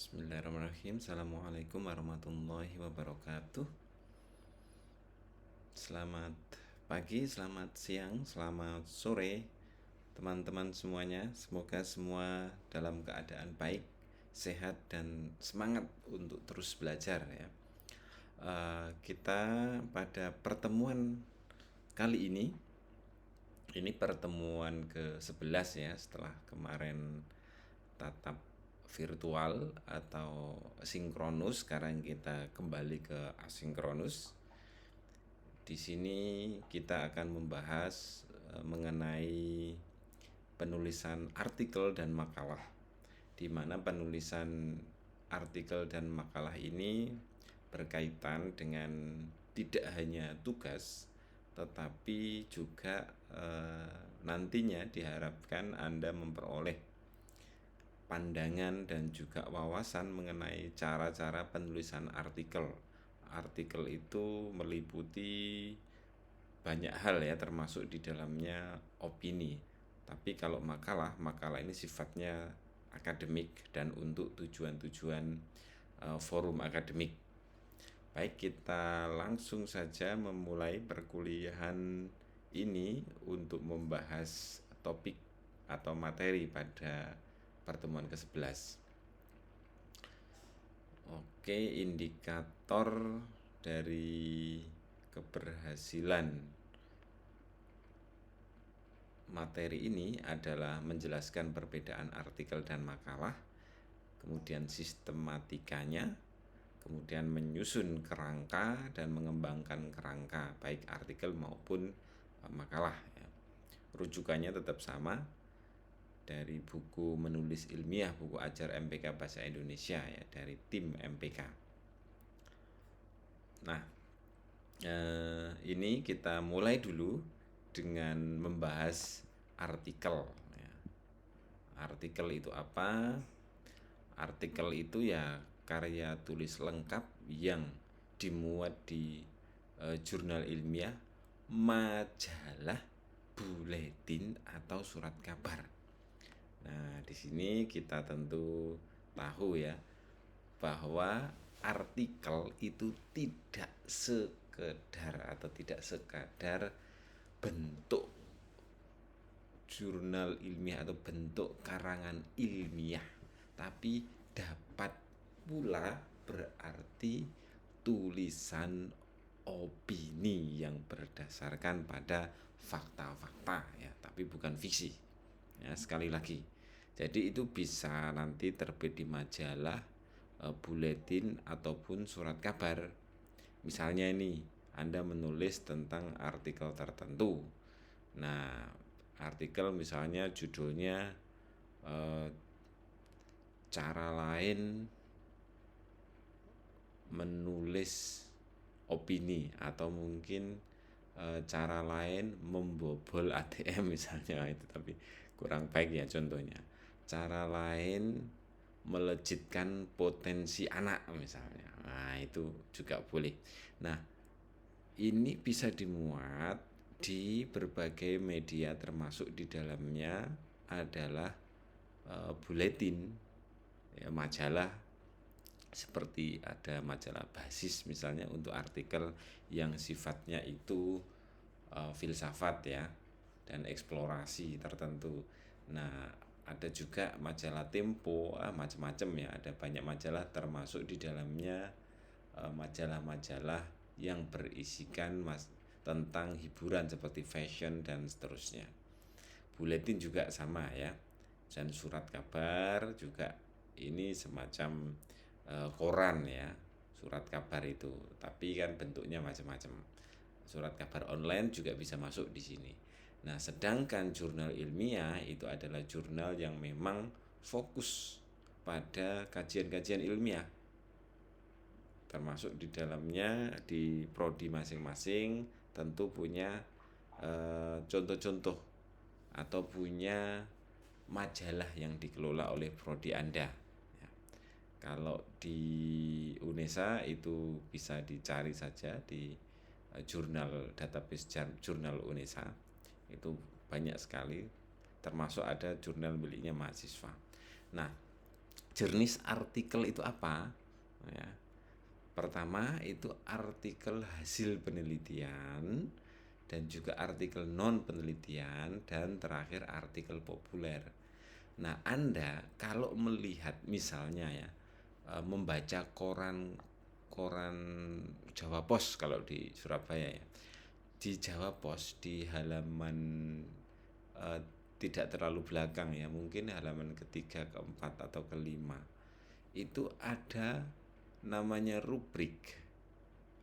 Bismillahirrahmanirrahim. Assalamualaikum warahmatullahi wabarakatuh. Selamat pagi, selamat siang, selamat sore teman-teman semuanya. Semoga semua dalam keadaan baik, sehat, dan semangat untuk terus belajar ya. Kita pada pertemuan kali ini pertemuan ke-11 ya, setelah kemarin tatap virtual atau sinkronus. Sekarang kita kembali ke asinkronus. Di sini kita akan membahas mengenai penulisan artikel dan makalah, di mana penulisan artikel dan makalah ini berkaitan dengan tidak hanya tugas, tetapi juga nantinya diharapkan Anda memperoleh pandangan dan juga wawasan mengenai cara-cara penulisan artikel. Artikel itu meliputi banyak hal ya, termasuk di dalamnya opini. Tapi kalau makalah ini sifatnya akademik dan untuk tujuan-tujuan forum akademik. Baik, kita langsung saja memulai perkuliahan ini untuk membahas topik atau materi pada pertemuan ke-11. Oke, indikator dari keberhasilan materi ini adalah menjelaskan perbedaan artikel dan makalah, kemudian sistematikanya, kemudian menyusun kerangka dan mengembangkan kerangka baik artikel maupun makalah ya. Rujukannya tetap sama dari buku menulis ilmiah, buku ajar MPK Bahasa Indonesia ya, dari tim MPK. Nah, ini kita mulai dulu dengan membahas artikel ya. Artikel itu apa? Artikel itu ya karya tulis lengkap yang dimuat di jurnal ilmiah, majalah, buletin, atau surat kabar. Nah, di sini kita tentu tahu ya bahwa artikel itu tidak sekedar atau tidak sekadar bentuk jurnal ilmiah atau bentuk karangan ilmiah, tapi dapat pula berarti tulisan opini yang berdasarkan pada fakta-fakta ya, tapi bukan fiksi. Ya, sekali lagi. Jadi itu bisa nanti terbit di majalah, buletin, ataupun surat kabar. Misalnya ini, Anda menulis tentang artikel tertentu. Nah, artikel misalnya judulnya cara lain menulis opini, atau mungkin cara lain membobol ATM misalnya, itu tapi kurang baik ya contohnya. Cara lain melejitkan potensi anak misalnya. Nah, itu juga boleh. Nah, ini bisa dimuat di berbagai media, termasuk di dalamnya adalah buletin ya, majalah, seperti ada majalah basis misalnya untuk artikel yang sifatnya itu filsafat ya dan eksplorasi tertentu. Nah, ada juga majalah Tempo, macam-macam ya, ada banyak majalah, termasuk di dalamnya majalah-majalah yang berisikan tentang hiburan seperti fashion dan seterusnya. Buletin juga sama ya, dan surat kabar juga ini semacam koran ya, surat kabar itu, tapi kan bentuknya macam-macam. Surat kabar online juga bisa masuk di sini. Nah, sedangkan jurnal ilmiah itu adalah jurnal yang memang fokus pada kajian-kajian ilmiah, termasuk di dalamnya di prodi masing-masing tentu punya contoh-contoh atau punya majalah yang dikelola oleh prodi Anda. Kalau di UNESA itu bisa dicari saja di jurnal database jurnal UNESA, itu banyak sekali, termasuk ada jurnal miliknya mahasiswa. Nah, Jenis artikel itu apa? Ya, pertama itu artikel hasil penelitian, dan juga artikel non penelitian, dan terakhir artikel populer. Nah, Anda kalau melihat misalnya ya, membaca koran koran Jawa Pos kalau di Surabaya ya. Di Jawa Pos di halaman eh, tidak terlalu belakang ya, mungkin halaman ketiga, keempat atau kelima, itu ada namanya rubrik.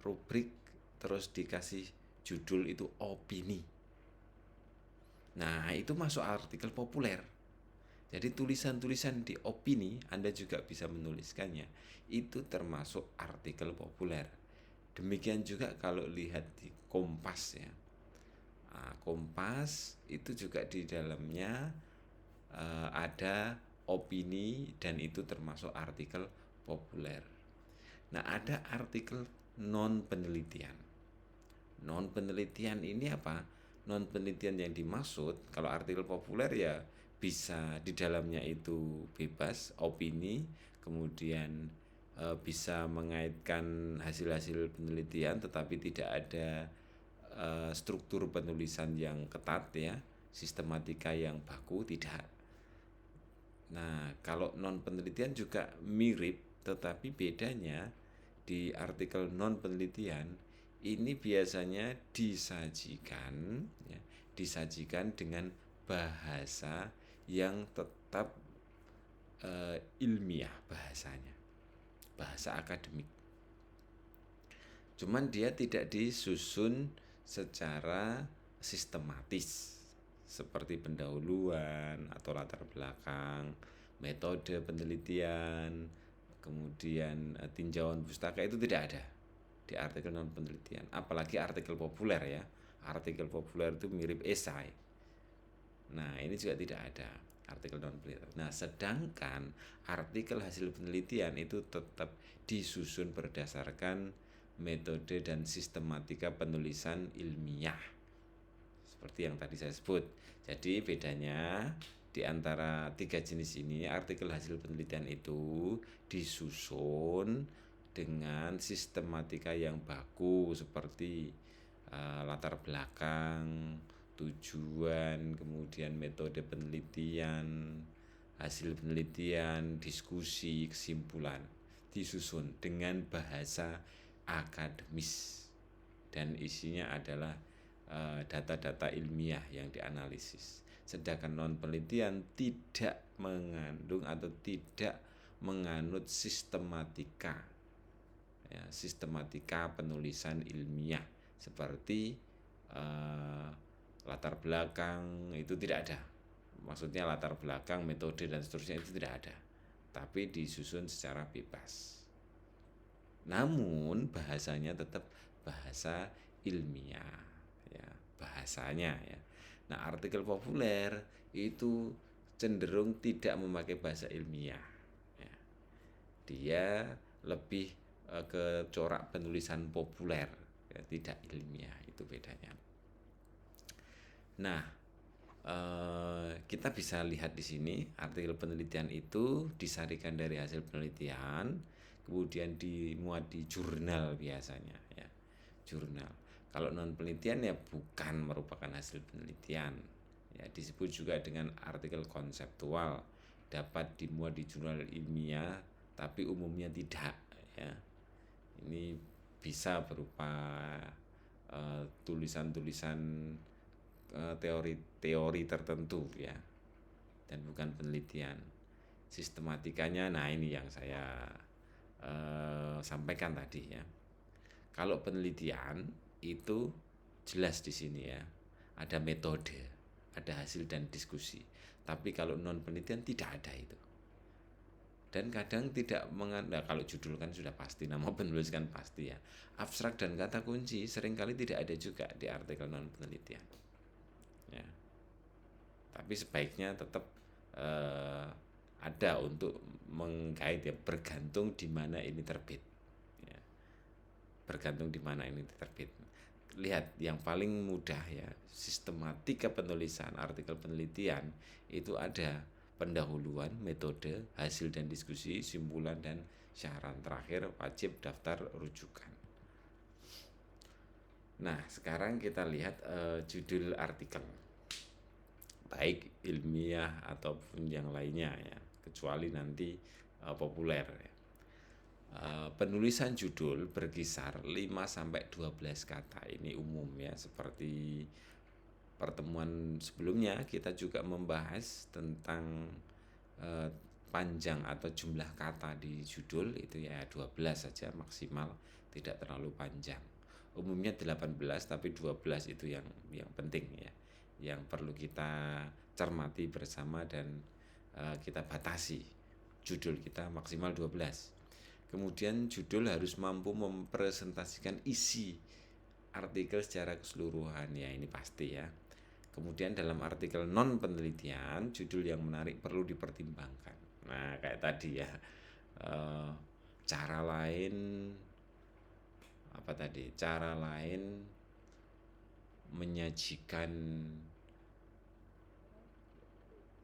Rubrik terus dikasih judul itu opini. Nah, itu masuk artikel populer. Jadi tulisan-tulisan di opini Anda juga bisa menuliskannya. Itu termasuk artikel populer. Demikian juga kalau lihat di Kompas ya. Nah, Kompas itu juga di dalamnya ada opini, dan itu termasuk artikel populer. Nah, ada artikel non penelitian. Non penelitian ini apa? Non penelitian yang dimaksud kalau artikel populer ya bisa di dalamnya itu bebas opini, kemudian bisa mengaitkan hasil-hasil penelitian tetapi tidak ada struktur penulisan yang ketat ya, sistematika yang baku, tidak. Nah, kalau non penelitian juga mirip, tetapi bedanya di artikel non penelitian ini biasanya disajikan dengan bahasa yang tetap ilmiah bahasanya, bahasa akademik. Cuman dia tidak disusun secara sistematis seperti pendahuluan atau latar belakang, metode penelitian, kemudian tinjauan pustaka, itu tidak ada di artikel non penelitian. Apalagi artikel populer ya. Artikel populer itu mirip esai. Nah, ini juga tidak ada artikel non penelitian. Nah, sedangkan artikel hasil penelitian itu tetap disusun berdasarkan metode dan sistematika penulisan ilmiah seperti yang tadi saya sebut. Jadi bedanya di antara tiga jenis ini, artikel hasil penelitian itu disusun dengan sistematika yang baku seperti latar belakang, tujuan, kemudian metode penelitian, hasil penelitian, diskusi, kesimpulan, disusun dengan bahasa akademis, dan isinya adalah data-data ilmiah yang dianalisis. Sedangkan non penelitian tidak mengandung atau tidak menganut sistematika ya, sistematika penulisan ilmiah seperti latar belakang, itu tidak ada. Maksudnya latar belakang, metode dan seterusnya itu tidak ada, tapi disusun secara bebas. Namun bahasanya tetap bahasa ilmiah ya, bahasanya ya. Nah, artikel populer itu cenderung tidak memakai bahasa ilmiah ya. Dia lebih ke corak penulisan populer ya, tidak ilmiah, itu bedanya. Nah, kita bisa lihat di sini artikel penelitian itu disarikan dari hasil penelitian, kemudian dimuat di jurnal biasanya ya, jurnal. Kalau non penelitian ya bukan merupakan hasil penelitian ya, disebut juga dengan artikel konseptual, dapat dimuat di jurnal ilmiah tapi umumnya tidak ya. Ini bisa berupa tulisan-tulisan teori-teori tertentu ya, dan bukan penelitian. Sistematikanya, nah ini yang saya sampaikan tadi ya. Kalau penelitian itu jelas di sini ya, ada metode, ada hasil dan diskusi. Tapi kalau non penelitian tidak ada itu. Dan kadang tidak nah, kalau judul kan sudah pasti, nama penulis kan pasti ya. Abstrak dan kata kunci seringkali tidak ada juga di artikel non penelitian. Ya. Tapi sebaiknya tetap ada untuk menggait ya, bergantung di mana ini terbit. Ya. Bergantung di mana ini terbit. Lihat yang paling mudah ya, sistematika penulisan artikel penelitian itu ada pendahuluan, metode, hasil dan diskusi, simpulan dan syarat. Terakhir wajib daftar rujukan. Nah, sekarang kita lihat judul artikel, baik ilmiah ataupun yang lainnya ya, kecuali nanti populer ya. Penulisan judul berkisar 5-12 kata, ini umum ya. Seperti pertemuan sebelumnya kita juga membahas tentang panjang atau jumlah kata di judul itu ya 12 saja maksimal, tidak terlalu panjang. Umumnya 18 tapi 12 itu yang penting ya, yang perlu kita cermati bersama dan kita batasi. Judul kita maksimal 12. Kemudian judul harus mampu mempresentasikan isi artikel secara keseluruhan, ya ini pasti ya. Kemudian dalam artikel non penelitian, judul yang menarik perlu dipertimbangkan. Nah, kayak tadi ya, cara lain apa tadi? Cara lain menyajikan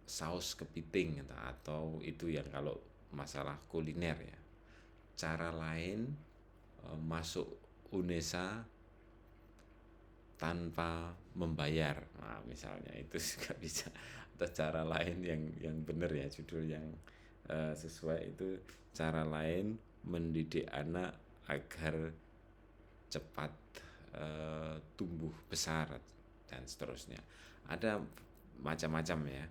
saus kepiting atau itu yang kalau masalah kuliner ya. Cara lain masuk UNESA tanpa membayar, nah misalnya itu juga bisa. Atau cara lain yang benar ya, judul yang sesuai itu, cara lain mendidik anak agar cepat tumbuh besar dan seterusnya. Ada macam-macam ya,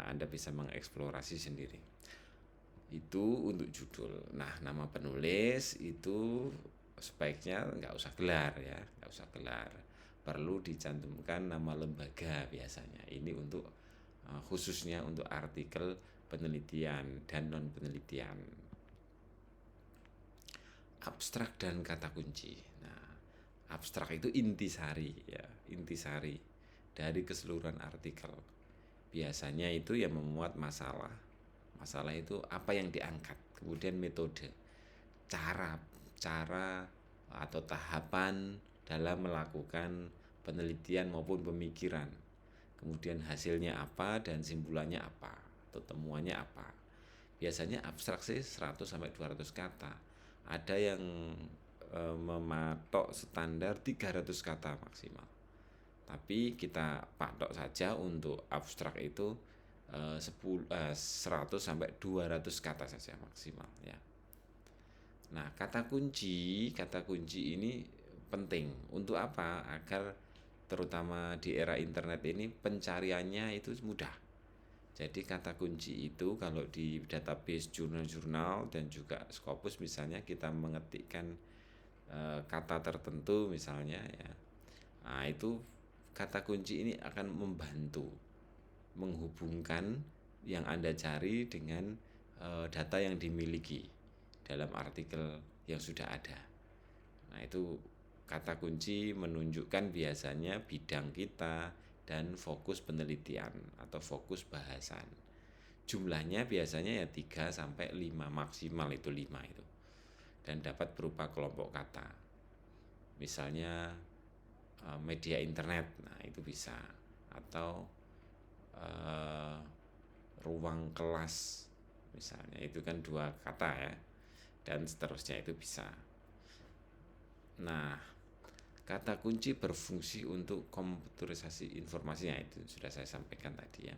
Anda bisa mengeksplorasi sendiri. Itu untuk judul. Nah, nama penulis itu sebaiknya nggak usah gelar ya, nggak usah gelar. Perlu dicantumkan nama lembaga biasanya. Ini untuk khususnya untuk artikel penelitian dan non penelitian. Abstrak dan kata kunci. Nah, abstrak itu intisari ya, intisari dari keseluruhan artikel. Biasanya itu yang memuat masalah. Masalah itu apa yang diangkat, kemudian metode, cara atau tahapan dalam melakukan penelitian maupun pemikiran, kemudian hasilnya apa dan simpulannya apa atau temuannya apa. Biasanya abstrak sih 100-200 kata. Ada yang mematok standar 300 kata maksimal. Tapi kita patok saja untuk abstrak itu 100-200 kata saja maksimal ya. Nah, kata kunci ini penting untuk apa? Agar terutama di era internet ini pencariannya itu mudah. Jadi kata kunci itu kalau di database jurnal-jurnal dan juga Scopus misalnya, kita mengetikkan kata tertentu misalnya ya. Nah, itu kata kunci ini akan membantu menghubungkan yang Anda cari dengan data yang dimiliki dalam artikel yang sudah ada. Nah, itu kata kunci menunjukkan biasanya bidang kita dan fokus penelitian atau fokus bahasan. Jumlahnya biasanya ya 3-5, maksimal itu 5 itu. Dan dapat berupa kelompok kata. Misalnya media internet, nah itu bisa. Atau ruang kelas misalnya, itu kan 2 kata ya, dan seterusnya itu bisa. Nah, kata kunci berfungsi untuk komputerisasi informasinya, itu sudah saya sampaikan tadi ya.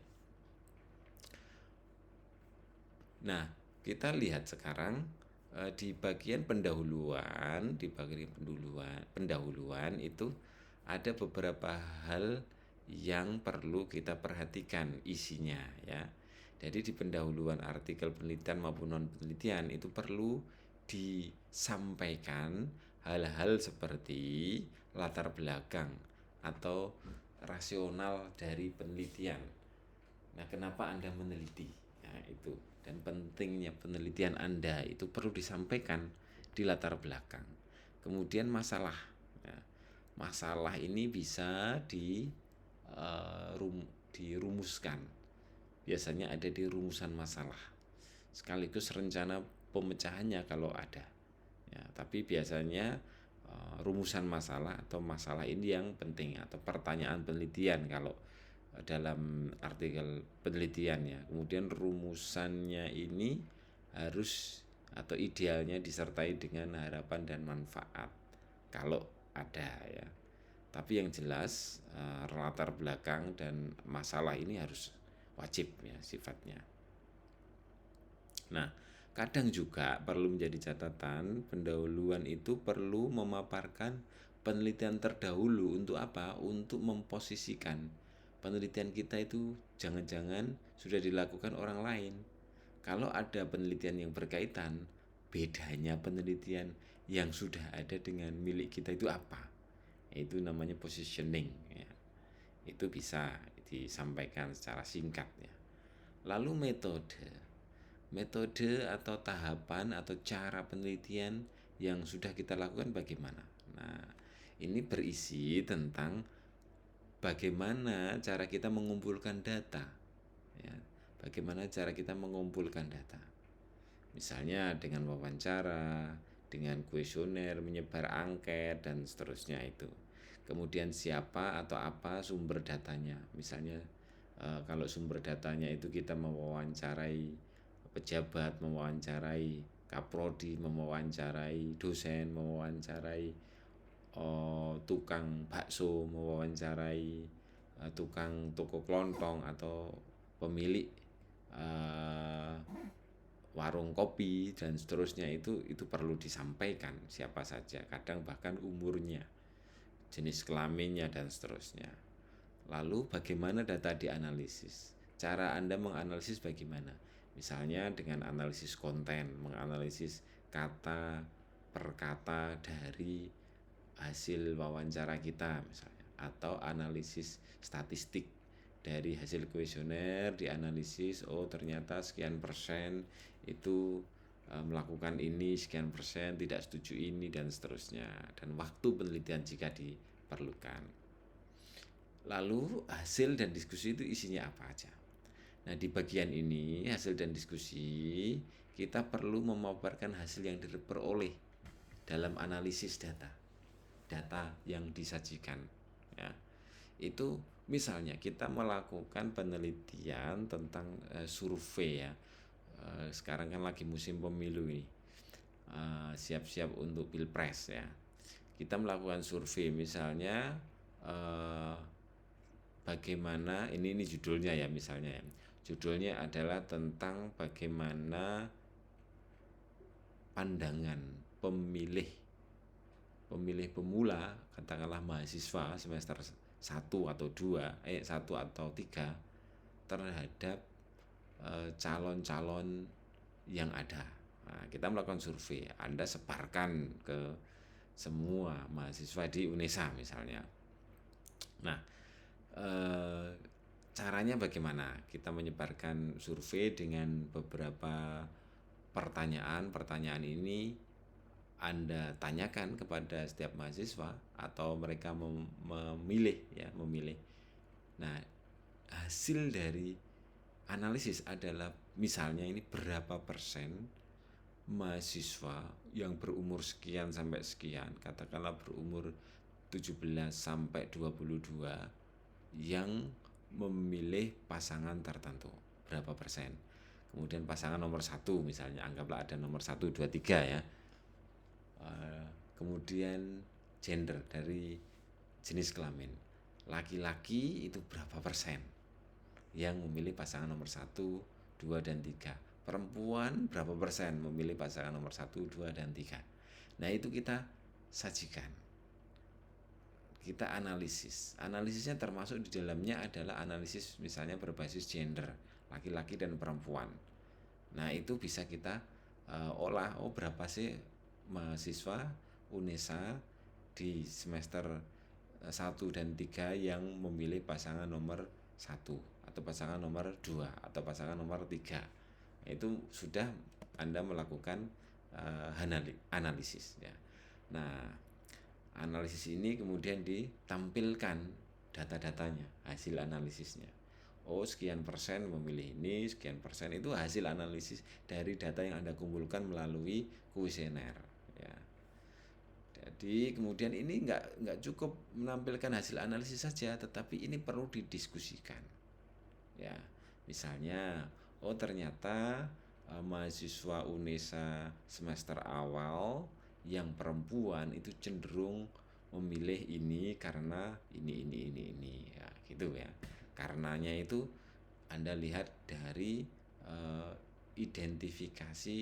Nah, kita lihat sekarang di bagian pendahuluan, pendahuluan itu ada beberapa hal yang perlu kita perhatikan isinya ya. Jadi di pendahuluan artikel penelitian maupun non penelitian itu perlu disampaikan hal-hal seperti latar belakang atau rasional dari penelitian. Nah, kenapa Anda meneliti? Nah, itu. Dan pentingnya penelitian Anda itu perlu disampaikan di latar belakang. Kemudian masalah. Ya, masalah ini bisa dirumuskan. Biasanya ada di rumusan masalah. Sekaligus rencana pemecahannya kalau ada. Ya, tapi biasanya rumusan masalah atau masalah ini yang penting, atau pertanyaan penelitian kalau dalam artikel penelitian ya. Kemudian rumusannya ini harus atau idealnya disertai dengan harapan dan manfaat kalau ada ya. Tapi yang jelas latar belakang dan masalah ini harus wajib ya sifatnya. Nah, kadang juga perlu menjadi catatan, pendahuluan itu perlu memaparkan penelitian terdahulu untuk apa? Untuk memposisikan penelitian kita itu jangan-jangan sudah dilakukan orang lain. Kalau ada penelitian yang berkaitan, bedanya penelitian yang sudah ada dengan milik kita itu apa? Itu namanya positioning ya. Itu bisa disampaikan secara singkat ya. Lalu metode atau tahapan atau cara penelitian yang sudah kita lakukan bagaimana? Nah, ini berisi tentang bagaimana cara kita mengumpulkan data ya. Bagaimana cara kita mengumpulkan data. Misalnya dengan wawancara, dengan kuesioner, menyebar angket dan seterusnya itu. Kemudian siapa atau apa sumber datanya. Misalnya kalau sumber datanya itu kita mewawancarai pejabat, mewawancarai kaprodi, mewawancarai dosen, mewawancarai tukang bakso, mewawancarai tukang toko kelontong atau pemilik warung kopi dan seterusnya itu perlu disampaikan siapa saja, kadang bahkan umurnya, jenis kelaminnya dan seterusnya. Lalu bagaimana data dianalisis? Cara Anda menganalisis bagaimana? Misalnya dengan analisis konten, menganalisis kata per kata dari hasil wawancara kita misalnya, atau analisis statistik dari hasil kuesioner dianalisis, oh ternyata sekian persen itu melakukan ini, sekian persen tidak setuju ini dan seterusnya, dan waktu penelitian jika diperlukan. Lalu hasil dan diskusi itu isinya apa aja? Nah, di bagian ini hasil dan diskusi kita perlu memaparkan hasil yang diperoleh dalam analisis data yang disajikan ya. Itu misalnya kita melakukan penelitian tentang survei ya. Sekarang kan lagi musim pemilu ini, siap-siap untuk pilpres ya. Kita melakukan survei misalnya bagaimana ini judulnya ya, misalnya ya. Judulnya adalah tentang bagaimana pandangan pemilih pemula, katakanlah mahasiswa semester 1 atau 3 terhadap calon-calon yang ada. Nah, kita melakukan survei, Anda sebarkan ke semua mahasiswa di UNESA misalnya. Nah, caranya bagaimana? Kita menyebarkan survei dengan beberapa pertanyaan ini Anda tanyakan kepada setiap mahasiswa atau mereka memilih. Nah, hasil dari analisis adalah misalnya ini berapa persen mahasiswa yang berumur sekian sampai sekian, katakanlah berumur 17 sampai 22 yang memilih pasangan tertentu, berapa persen. Kemudian pasangan nomor 1 misalnya, anggaplah ada nomor 1, 2, 3 ya. Kemudian gender dari jenis kelamin, laki-laki itu berapa persen yang memilih pasangan nomor 1, 2, dan 3. Perempuan berapa persen memilih pasangan nomor 1, 2, dan 3. Nah, itu kita sajikan, kita analisis. Analisisnya termasuk di dalamnya adalah analisis misalnya berbasis gender, laki-laki dan perempuan. Nah, itu bisa kita olah, berapa sih mahasiswa UNESA di semester 1 dan 3 yang memilih pasangan nomor 1 atau pasangan nomor 2 atau pasangan nomor 3. Itu sudah Anda melakukan analisis ya. Nah, analisis ini kemudian ditampilkan data-datanya, hasil analisisnya. Oh, sekian persen memilih ini, sekian persen itu hasil analisis dari data yang Anda kumpulkan melalui kuesioner ya. Jadi kemudian ini nggak cukup menampilkan hasil analisis saja, tetapi ini perlu didiskusikan. Ya, misalnya, oh ternyata mahasiswa UNESA semester awal yang perempuan itu cenderung memilih ini karena ini ya gitu ya. Karenanya itu Anda lihat dari identifikasi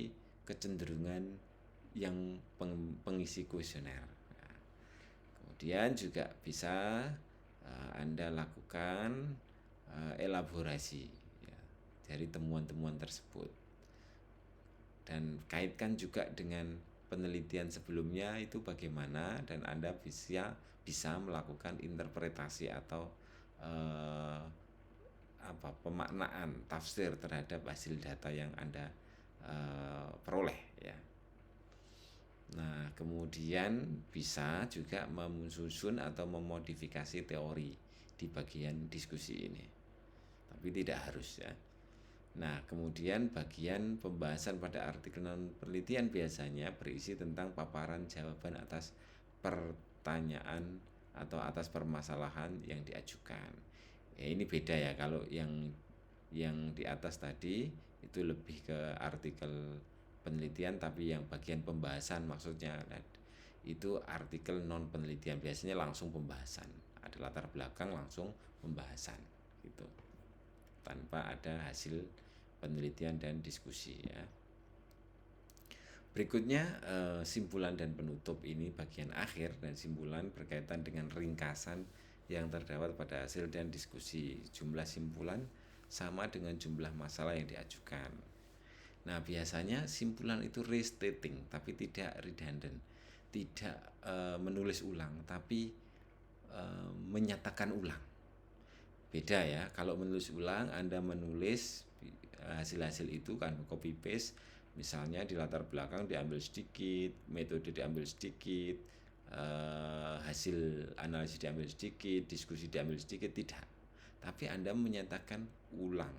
kecenderungan yang pengisi kuesioner. Nah, kemudian juga bisa Anda lakukan elaborasi ya, dari temuan-temuan tersebut, dan kaitkan juga dengan penelitian sebelumnya itu bagaimana, dan Anda bisa melakukan interpretasi atau pemaknaan tafsir terhadap hasil data yang Anda peroleh ya. Nah, kemudian bisa juga menyusun atau memodifikasi teori di bagian diskusi ini, tapi tidak harus ya. Nah, kemudian bagian pembahasan pada artikel non penelitian biasanya berisi tentang paparan jawaban atas pertanyaan atau atas permasalahan yang diajukan. Ya, ini beda ya, kalau yang di atas tadi itu lebih ke artikel penelitian, tapi yang bagian pembahasan maksudnya itu artikel non penelitian, biasanya langsung pembahasan, ada latar belakang langsung pembahasan gitu, tanpa ada hasil penelitian dan diskusi ya. Berikutnya simpulan dan penutup, ini bagian akhir, dan simpulan berkaitan dengan ringkasan yang terdapat pada hasil dan diskusi. Jumlah simpulan sama dengan jumlah masalah yang diajukan. Nah, biasanya simpulan itu restating tapi tidak redundant, tidak menulis ulang tapi menyatakan ulang. Beda ya, kalau menulis ulang Anda menulis hasil-hasil itu kan copy paste, misalnya di latar belakang diambil sedikit, metode diambil sedikit, hasil analisis diambil sedikit, diskusi diambil sedikit, tidak. Tapi Anda menyatakan ulang,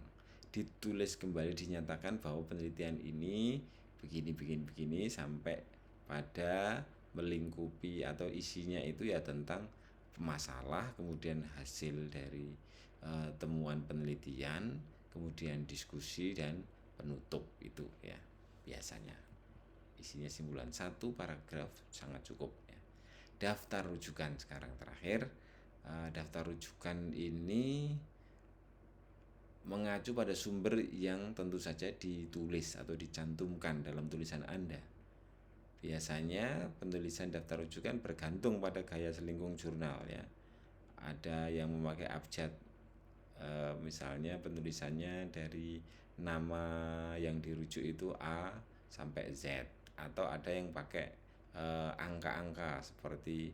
ditulis kembali, dinyatakan bahwa penelitian ini begini sampai pada melingkupi atau isinya itu ya tentang masalah, kemudian hasil dari temuan penelitian, kemudian diskusi dan penutup itu ya. Biasanya isinya simpulan 1 paragraf sangat cukup ya. Daftar rujukan sekarang terakhir. Daftar rujukan ini mengacu pada sumber yang tentu saja ditulis atau dicantumkan dalam tulisan Anda. Biasanya penulisan daftar rujukan bergantung pada gaya selingkung jurnal ya. Ada yang memakai abjad, misalnya penulisannya dari nama yang dirujuk itu A sampai Z, atau ada yang pakai angka-angka seperti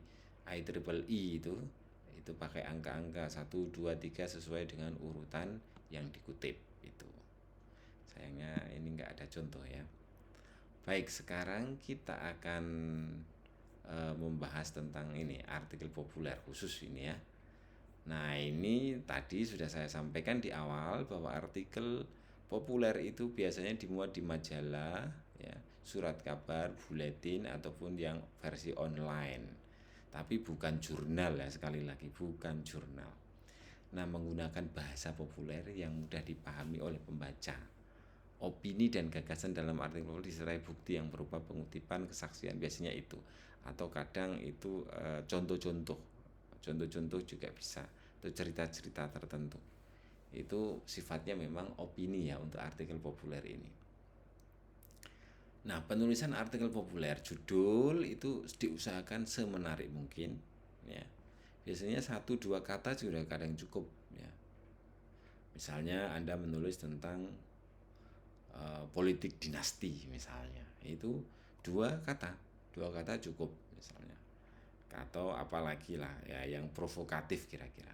IEEE itu pakai angka-angka 1, 2, 3 sesuai dengan urutan yang dikutip itu. Sayangnya ini enggak ada contoh ya. Baik, sekarang kita akan membahas tentang ini artikel populer khusus ini ya. Nah, ini tadi sudah saya sampaikan di awal bahwa artikel populer itu biasanya dimuat di majalah ya, surat kabar, buletin, ataupun yang versi online. Tapi bukan jurnal ya, sekali lagi bukan jurnal. Nah, menggunakan bahasa populer yang mudah dipahami oleh pembaca. Opini dan gagasan dalam artikel populer disertai bukti yang berupa pengutipan kesaksian, biasanya itu, atau kadang itu contoh-contoh juga bisa, atau cerita-cerita tertentu. Itu sifatnya memang opini ya untuk artikel populer ini. Nah, penulisan artikel populer, judul itu diusahakan semenarik mungkin ya. Biasanya 1-2 kata sudah kadang cukup ya. Misalnya Anda menulis tentang politik dinasti misalnya, itu 2 kata cukup misalnya. Atau apalagi lah ya yang provokatif kira-kira,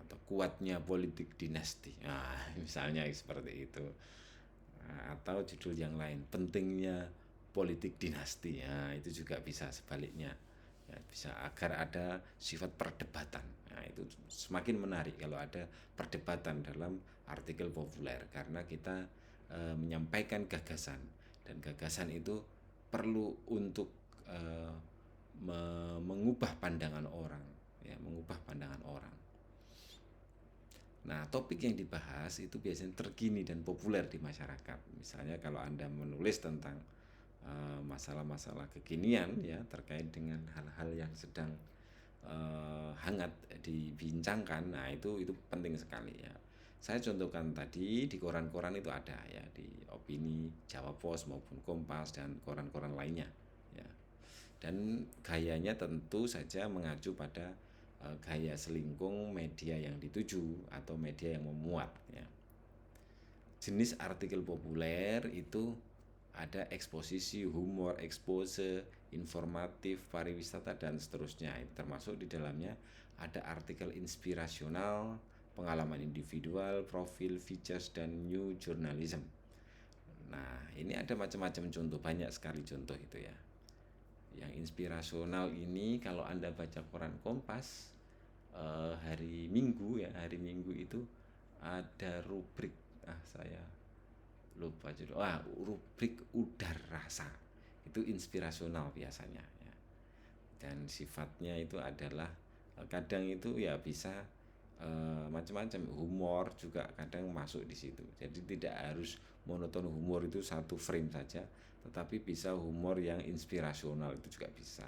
atau kuatnya politik dinasti, nah misalnya seperti itu. Nah, atau judul yang lain, pentingnya politik dinasti, nah itu juga bisa sebaliknya ya, bisa agar ada sifat perdebatan. Nah, itu semakin menarik kalau ada perdebatan dalam artikel populer, karena kita menyampaikan gagasan, dan gagasan itu perlu untuk mengubah pandangan orang, ya, mengubah pandangan orang. Nah, topik yang dibahas itu biasanya terkini dan populer di masyarakat. Misalnya kalau Anda menulis tentang masalah-masalah kekinian, ya, terkait dengan hal-hal yang sedang hangat dibincangkan, nah itu penting sekali, ya. Saya contohkan tadi di koran-koran itu ada, ya, di Opini, Jawa Pos maupun Kompas dan koran-koran lainnya, ya. Dan gayanya tentu saja mengacu pada gaya selingkung media yang dituju atau media yang memuat, ya. Jenis artikel populer itu ada eksposisi, humor, expose, informatif, pariwisata, dan seterusnya. Termasuk di dalamnya ada artikel inspirasional, pengalaman individual, profil, features, dan new journalism. Nah, ini ada macam-macam contoh, banyak sekali contoh itu, ya. Yang inspirasional ini kalau Anda baca koran Kompas hari Minggu, ya, hari Minggu itu ada rubrik, saya lupa judul, rubrik udar rasa, itu inspirasional biasanya, ya. Dan sifatnya itu adalah kadang itu ya bisa macam-macam, humor juga kadang masuk di situ. Jadi tidak harus monoton humor itu satu frame saja, tetapi bisa humor yang inspirasional itu juga bisa.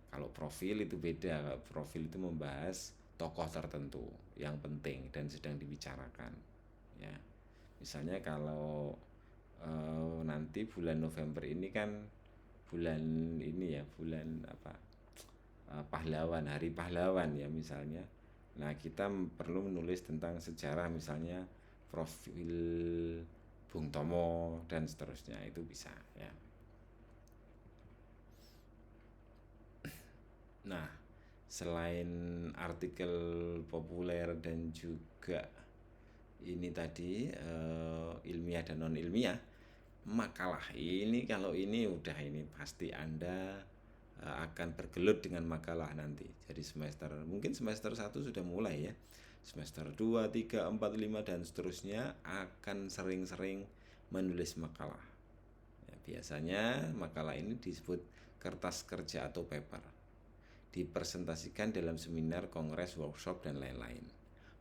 Kalau profil itu beda, profil itu membahas tokoh tertentu yang penting dan sedang dibicarakan, ya. Misalnya kalau nanti bulan November ini kan bulan ini, ya, bulan apa, pahlawan, hari pahlawan, ya, misalnya. Nah, kita perlu menulis tentang sejarah, misalnya profil Bung Tomo dan seterusnya, itu bisa, ya. Nah, selain artikel populer dan juga ini tadi ilmiah dan non ilmiah, makalah ini, kalau ini udah, ini pasti Anda akan bergelut dengan makalah nanti. Jadi mungkin semester 1 sudah mulai, ya. Semester 2, 3, 4, 5 dan seterusnya akan sering-sering menulis makalah. Ya, biasanya makalah ini disebut kertas kerja atau paper. Dipresentasikan dalam seminar, kongres, workshop, dan lain-lain.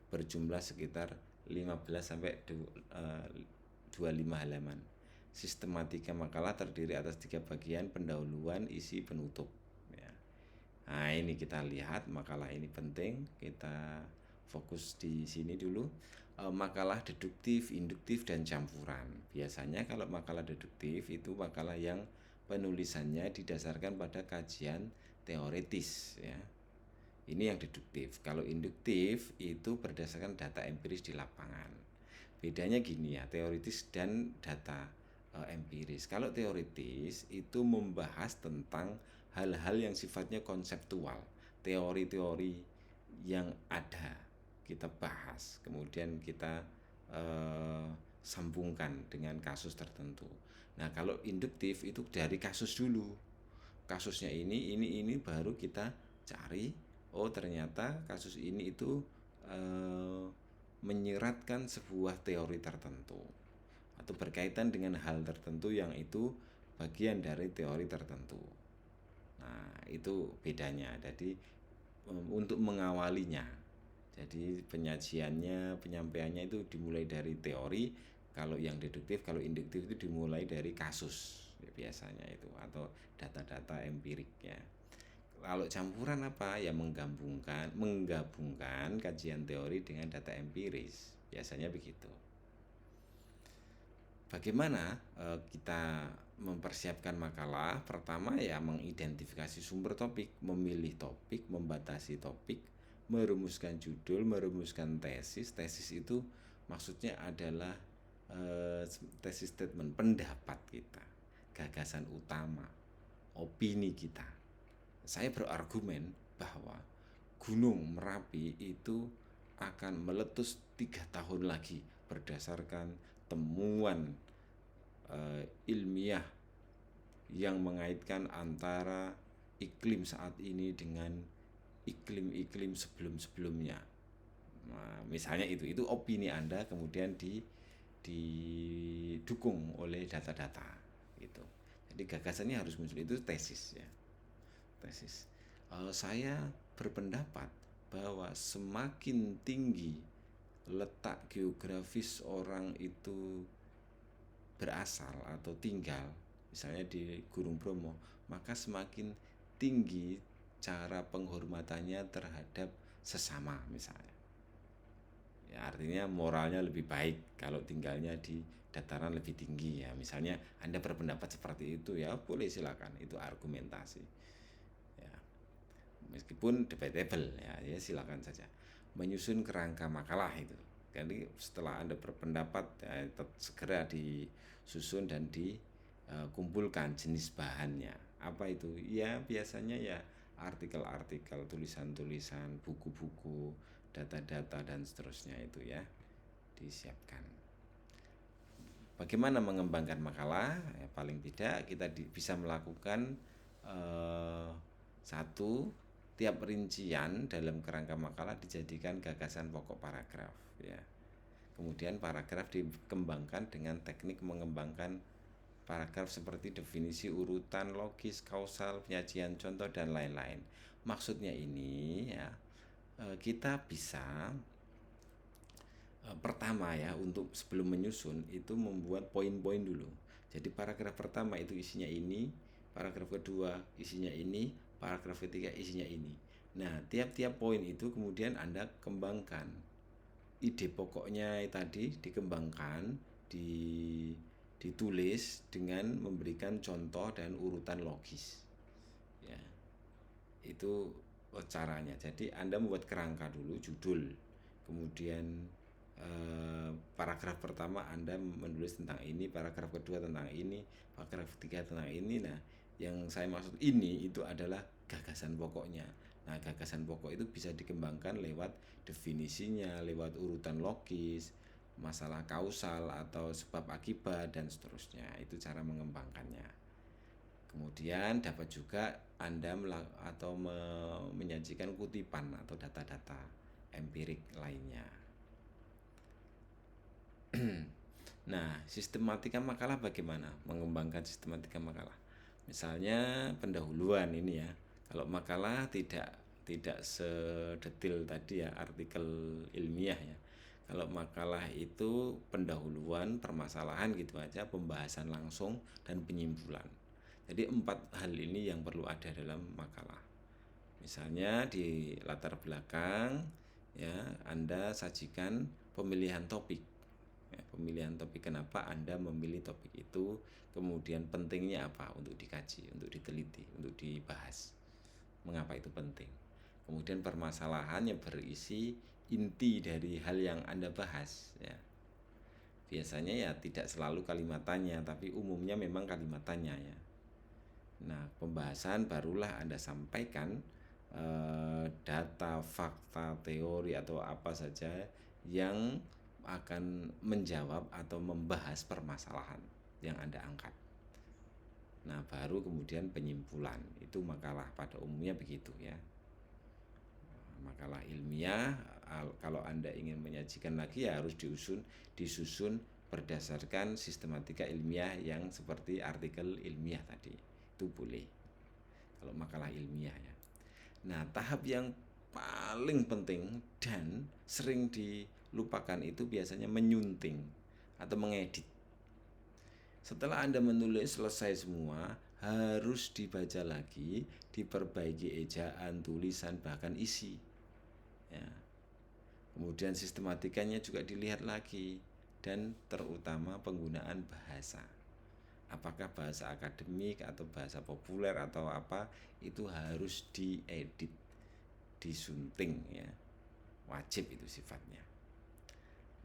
Berjumlah sekitar 15 sampai 25 halaman. Sistematika makalah terdiri atas 3 bagian: pendahuluan, isi, penutup, ya. Nah, ini kita lihat makalah ini penting, kita fokus di sini dulu. Makalah deduktif, induktif, dan campuran. Biasanya kalau makalah deduktif itu makalah yang penulisannya didasarkan pada kajian teoritis, ya. Ini yang deduktif. Kalau induktif itu berdasarkan data empiris di lapangan. Bedanya gini, ya, teoritis dan data empiris. Kalau teoritis itu membahas tentang hal-hal yang sifatnya konseptual, teori-teori yang ada kita bahas, kemudian kita sambungkan dengan kasus tertentu. Nah, kalau induktif itu dari kasus dulu, kasusnya ini baru kita cari, oh ternyata kasus ini itu menyeratkan sebuah teori tertentu atau berkaitan dengan hal tertentu yang itu bagian dari teori tertentu. Nah, itu bedanya. Jadi untuk mengawalinya, jadi penyajiannya, penyampaiannya itu dimulai dari teori. Kalau yang deduktif, kalau induktif itu dimulai dari kasus, ya, biasanya itu, atau data-data empirik, ya. Kalau campuran apa, ya, menggabungkan kajian teori dengan data empiris, biasanya begitu. Bagaimana kita mempersiapkan makalah? Pertama, ya, mengidentifikasi sumber topik, memilih topik, membatasi topik, merumuskan judul, merumuskan tesis. Tesis itu maksudnya adalah tesis statement, pendapat kita, gagasan utama, opini kita. Saya berargumen bahwa Gunung Merapi itu akan meletus 3 tahun lagi berdasarkan temuan ilmiah yang mengaitkan antara iklim saat ini dengan iklim-iklim sebelum-sebelumnya. Nah, misalnya itu opini Anda kemudian didukung oleh data-data gitu. Jadi gagasannya harus muncul, itu tesis, ya. tesis. Saya berpendapat bahwa semakin tinggi letak geografis orang itu berasal atau tinggal, misalnya di Gunung Bromo, maka semakin tinggi cara penghormatannya terhadap sesama misalnya. Ya, artinya moralnya lebih baik kalau tinggalnya di dataran lebih tinggi ya. Misalnya Anda berpendapat seperti itu ya boleh silakan, itu argumentasi. Ya, meskipun debatable ya silakan saja. Menyusun kerangka makalah itu. Jadi setelah Anda berpendapat ya, segera disusun dan dikumpulkan jenis bahannya. Apa itu? Ya biasanya ya artikel-artikel, tulisan-tulisan, buku-buku, data-data dan seterusnya itu ya disiapkan. Bagaimana mengembangkan makalah? Ya, paling tidak kita bisa melakukan satu, tiap rincian dalam kerangka makalah dijadikan gagasan pokok paragraf ya. Kemudian paragraf dikembangkan dengan teknik mengembangkan paragraf seperti definisi urutan, logis, kausal, penyajian contoh dan lain-lain. Maksudnya ini ya kita bisa pertama ya untuk sebelum menyusun itu membuat poin-poin dulu. Jadi paragraf pertama itu isinya ini, paragraf kedua isinya ini, paragraf ketiga isinya ini. Nah, tiap-tiap poin itu kemudian Anda kembangkan. Ide pokoknya tadi dikembangkan, ditulis dengan memberikan contoh dan urutan logis. Ya. Itu caranya. Jadi Anda membuat kerangka dulu, judul. Kemudian paragraf pertama Anda menulis tentang ini, paragraf kedua tentang ini, paragraf ketiga tentang ini. Nah, yang saya maksud ini itu adalah gagasan pokoknya. Nah, gagasan pokok itu bisa dikembangkan lewat definisinya, lewat urutan logis, masalah kausal atau sebab akibat dan seterusnya. Itu cara mengembangkannya. Kemudian dapat juga Anda menyajikan kutipan atau data-data empirik lainnya. Nah, sistematika makalah bagaimana? Mengembangkan sistematika makalah. Misalnya pendahuluan ini ya. Kalau makalah tidak sedetil tadi ya artikel ilmiah ya. Kalau makalah itu pendahuluan, permasalahan gitu aja, pembahasan langsung dan penyimpulan. Jadi 4 hal ini yang perlu ada dalam makalah. Misalnya di latar belakang ya Anda sajikan pemilihan topik. Ya, pemilihan topik, kenapa Anda memilih topik itu, kemudian pentingnya apa untuk dikaji, untuk diteliti, untuk dibahas, mengapa itu penting. Kemudian permasalahannya berisi inti dari hal yang Anda bahas ya. Biasanya ya tidak selalu kalimat tanya, tapi umumnya memang kalimat tanya ya. Nah, pembahasan barulah Anda sampaikan data, fakta, teori atau apa saja yang akan menjawab atau membahas permasalahan yang Anda angkat. Nah, baru kemudian penyimpulan. Itu makalah pada umumnya begitu ya. Makalah ilmiah kalau Anda ingin menyajikan lagi ya harus disusun berdasarkan sistematika ilmiah yang seperti artikel ilmiah tadi. Itu boleh. Kalau makalah ilmiah ya. Nah, tahap yang paling penting dan sering dilupakan itu biasanya menyunting atau mengedit. Setelah Anda menulis selesai semua, harus dibaca lagi, diperbaiki ejaan, tulisan, bahkan isi. Ya. Kemudian sistematikanya juga dilihat lagi dan terutama penggunaan bahasa. Apakah bahasa akademik atau bahasa populer atau apa, itu harus diedit, disunting ya. Wajib itu sifatnya.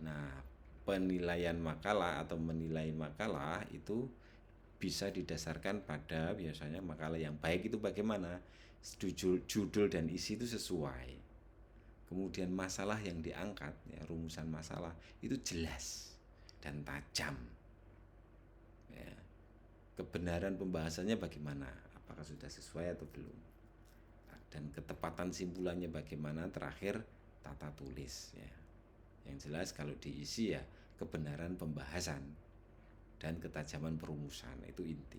Nah, penilaian makalah atau menilai makalah itu bisa didasarkan pada biasanya makalah yang baik itu bagaimana, judul dan isi itu sesuai. Kemudian masalah yang diangkat ya, rumusan masalah itu jelas dan tajam ya. Kebenaran pembahasannya bagaimana, apakah sudah sesuai atau belum, dan ketepatan simpulannya bagaimana. Terakhir tata tulis ya. Yang jelas kalau diisi ya kebenaran pembahasan dan ketajaman perumusan itu inti.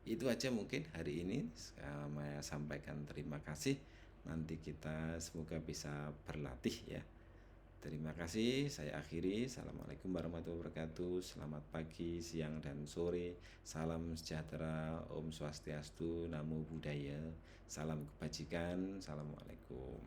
Itu aja mungkin hari ini saya sampaikan terima kasih. Nanti kita semoga bisa berlatih ya. Terima kasih, saya akhiri. Assalamualaikum warahmatullahi wabarakatuh. Selamat pagi, siang, dan sore. Salam sejahtera, Om Swastiastu, Namo Buddhaya. Salam kebajikan. Assalamualaikum.